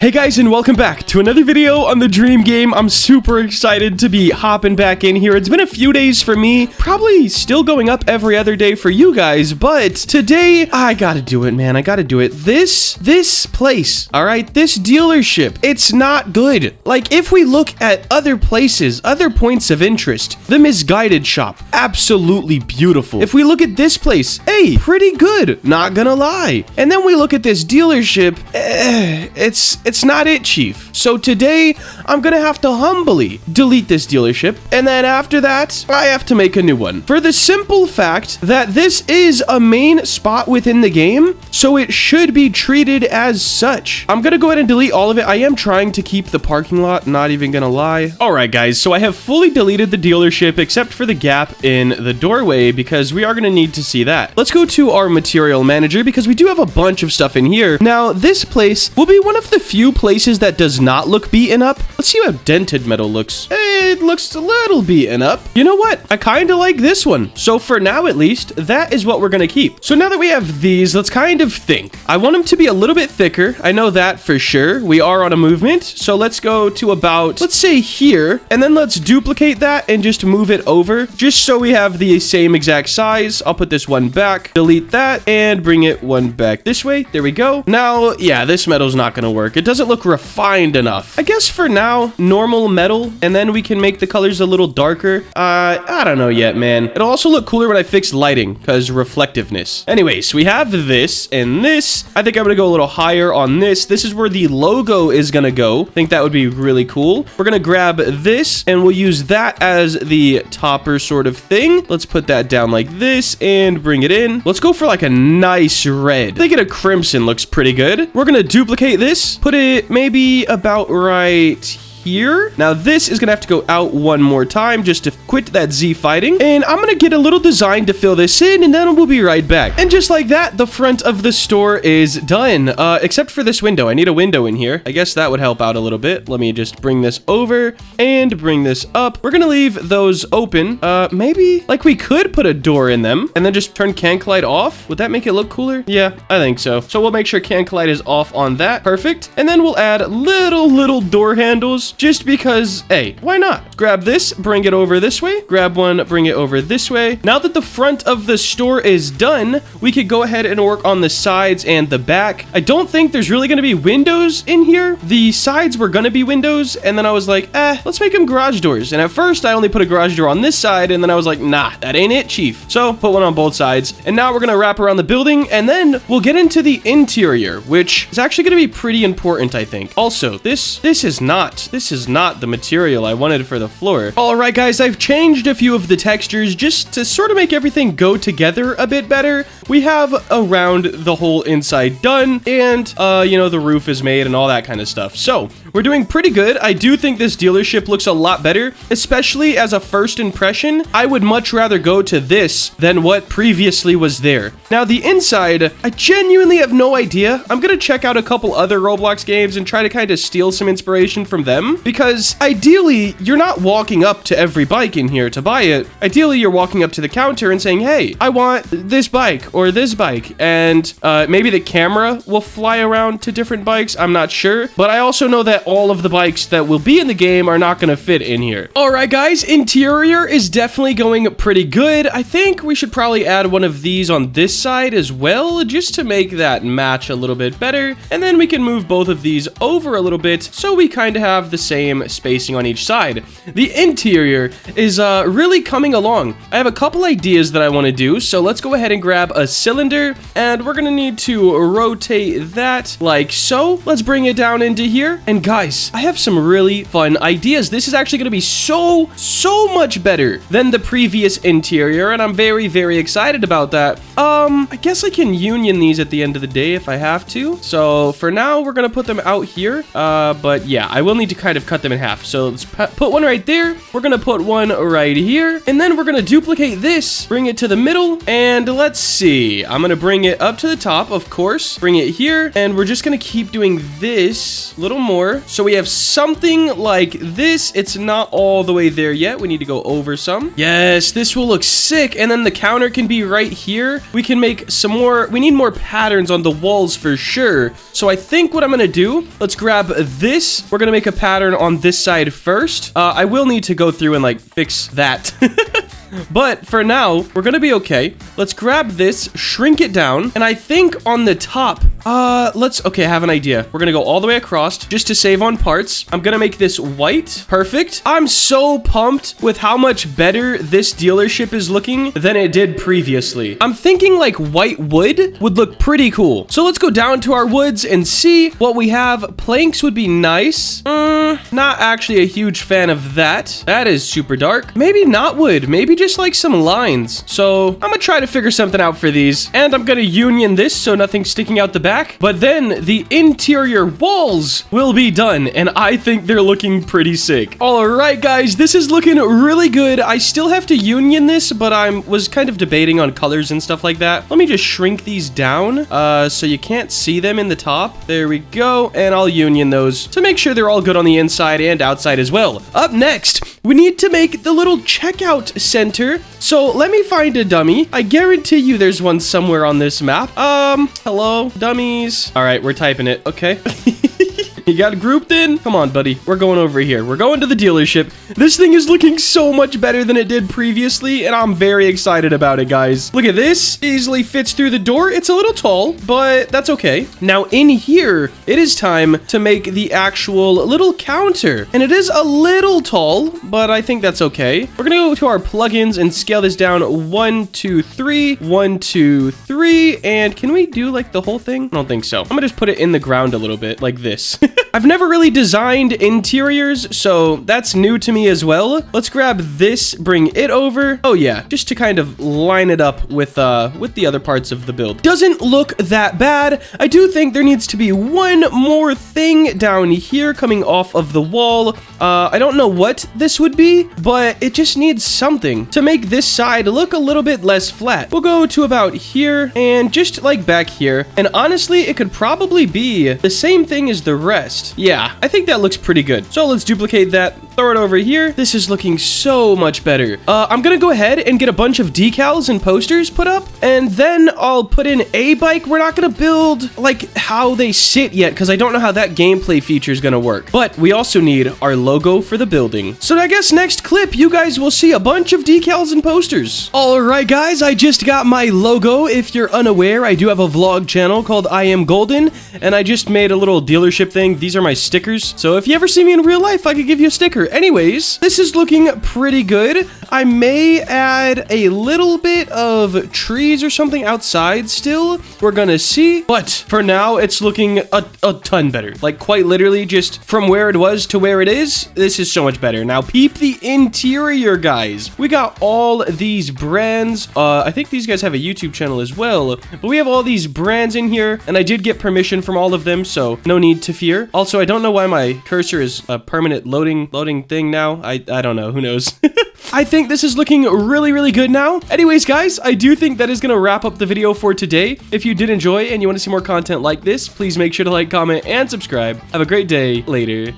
Hey guys, and welcome back to another video on the Dream Game. I'm super excited to be hopping back in here. It's been a few days for me, probably still going up every other day for you guys, but today I gotta do it, man. I gotta do it. This place, all right, this dealership, it's not good. Like, if we look at other places, other points of interest, the Misguided shop, absolutely beautiful. If we look at this place, hey, pretty good, not gonna lie. And then we look at this dealership, it's not it, Chief. So today, I'm gonna have to humbly delete this dealership, and then after that, I have to make a new one. For the simple fact that this is a main spot within the game, so it should be treated as such. I'm gonna go ahead and delete all of it. I am trying to keep the parking lot, not even gonna lie. Alright guys, so I have fully deleted the dealership except for the gap in the doorway because we are gonna need to see that. Let's go to our material manager because we do have a bunch of stuff in here. Now, this place will be one of the few places that does not look beaten up. Let's see how dented metal looks. It looks a little beaten up. You know what? I kind of like this one. So for now, at least, that is what we're going to keep. So now that we have these, let's kind of think. I want them to be a little bit thicker. I know that for sure. We are on a movement. So let's go to about, let's say here, and then let's duplicate that and just move it over just so we have the same exact size. I'll put this one back, delete that, and bring it one back this way. There we go. Now, yeah, this metal's not going to work. It doesn't look refined enough. I guess for now, normal metal, and then we can make the colors a little darker. I don't know yet, man. It'll also look cooler when I fix lighting, because reflectiveness. Anyways, we have this and this. I think I'm gonna go a little higher on this. This is where the logo is gonna go. I think that would be really cool. We're gonna grab this, and we'll use that as the topper sort of thing. Let's put that down like this, and bring it in. Let's go for like a nice red. I think a crimson looks pretty good. We're gonna duplicate this, put it maybe about right here. Now this is gonna have to go out one more time just to quit that Z fighting, and I'm gonna get a little design to fill this in, and then we'll be right back. And just like that, the front of the store is done, except for this window. I need a window in here. I guess that would help out a little bit. Let me just bring this over and bring this up. We're gonna leave those open. Maybe like we could put a door in them and then just turn Can Collide off. Would that make it look cooler? Yeah, I think so. So we'll make sure Can Collide is off on that. Perfect. And then we'll add little door handles just because, hey, why not? Grab this, bring it over this way. Grab one, bring it over this way. Now that the front of the store is done, we could go ahead and work on the sides and the back. I don't think there's really going to be windows in here. The sides were going to be windows, and then I was like, let's make them garage doors. And at first, I only put a garage door on this side, and then I was like, nah, that ain't it, Chief. So, put one on both sides. And now we're going to wrap around the building, and then we'll get into the interior, which is actually going to be pretty important, I think. Also, this is not the material I wanted for the floor. All right, guys, I've changed a few of the textures just to sort of make everything go together a bit better. We have around the whole inside done, and, you know, the roof is made and all that kind of stuff. So, we're doing pretty good. I do think this dealership looks a lot better, especially as a first impression. I would much rather go to this than what previously was there. Now, the inside, I genuinely have no idea. I'm gonna check out a couple other Roblox games and try to kind of steal some inspiration from them, because ideally, you're not walking up to every bike in here to buy it. Ideally, you're walking up to the counter and saying, hey, I want this bike or this bike, and maybe the camera will fly around to different bikes. I'm not sure, but I also know that all of the bikes that will be in the game are not going to fit in here. All right, guys, interior is definitely going pretty good. I think we should probably add one of these on this side as well, just to make that match a little bit better, and then we can move both of these over a little bit so we kind of have the same spacing on each side. The interior is really coming along. I have a couple ideas that I want to do, so let's go ahead and grab a cylinder, and we're going to need to rotate that like so. Let's bring it down into here, and guys, I have some really fun ideas. This is actually going to be so much better than the previous interior, and I'm very excited about that. I guess I can union these at the end of the day if I have to. So for now, we're going to put them out here, but yeah, I will need to kind of cut them in half. So let's put one right right there. We're gonna put one right here, and then we're gonna duplicate this, bring it to the middle, and let's see. I'm gonna bring it up to the top, of course, bring it here, and we're just gonna keep doing this a little more. So we have something like this. It's not all the way there yet. We need to go over some. Yes, this will look sick, and then the counter can be right here. We can make some more. We need more patterns on the walls for sure. So I think what I'm gonna do, let's grab this. We're gonna make a pattern on this side first. I will need to go through and like fix that. But for now, we're gonna be okay. Let's grab this, shrink it down, and I think on the top, okay, I have an idea. We're gonna go all the way across just to save on parts. I'm gonna make this white. Perfect. I'm so pumped with how much better this dealership is looking than it did previously. I'm thinking like white wood would look pretty cool. So let's go down to our woods and see what we have. Planks would be nice. Not actually a huge fan of that. That is super dark. Maybe not wood. Maybe just like some lines. So I'm gonna try to figure something out for these, and I'm gonna union this so nothing's sticking out the back. But then the interior walls will be done, and I think they're looking pretty sick. All right, guys, this is looking really good. I still have to union this, but I was kind of debating on colors and stuff like that. Let me just shrink these down so you can't see them in the top. There we go, and I'll union those to make sure they're all good on the inside and outside as well. Up next, we need to make the little checkout center. So let me find a dummy. I guarantee you there's one somewhere on this map. Hello, dummies. All right, we're typing it. Okay. You got grouped in? Come on, buddy. We're going over here. We're going to the dealership. This thing is looking so much better than it did previously, and I'm very excited about it, guys. Look at this. Easily fits through the door. It's a little tall, but that's okay. Now, in here, it is time to make the actual little counter, and it is a little tall, but I think that's okay. We're gonna go to our plugins and scale this down 1, 2, 3, 1, 2, 3, and can we do like the whole thing? I don't think so. I'm gonna just put it in the ground a little bit like this. I've never really designed interiors, so that's new to me as well. Let's grab this, bring it over. Oh yeah, just to kind of line it up with the other parts of the build. Doesn't look that bad. I do think there needs to be one more thing down here coming off of the wall. I don't know what this would be, but it just needs something to make this side look a little bit less flat. We'll go to about here and just like back here. And honestly, it could probably be the same thing as the rest. Yeah, I think that looks pretty good. So let's duplicate that, throw it over here. This is looking so much better. I'm gonna go ahead and get a bunch of decals and posters put up, and then I'll put in a bike. We're not gonna build like how they sit yet, because I don't know how that gameplay feature is gonna work. But we also need our logo for the building. So I guess next clip, you guys will see a bunch of decals and posters. All right, guys, I just got my logo. If you're unaware, I do have a vlog channel called I Am Golden, and I just made a little dealership thing. These are my stickers. So if you ever see me in real life, I could give you a sticker. Anyways, this is looking pretty good. I may add a little bit of trees or something outside still. We're gonna see. But for now, it's looking a ton better. Like quite literally just from where it was to where it is, this is so much better. Now peep the interior, guys. We got all these brands. I think these guys have a YouTube channel as well. But we have all these brands in here, and I did get permission from all of them, so no need to fear. Also, I don't know why my cursor is a permanent loading thing now. I don't know. Who knows? I think this is looking really, really good now. Anyways, guys, I do think that is going to wrap up the video for today. If you did enjoy and you want to see more content like this, please make sure to like, comment, and subscribe. Have a great day. Later.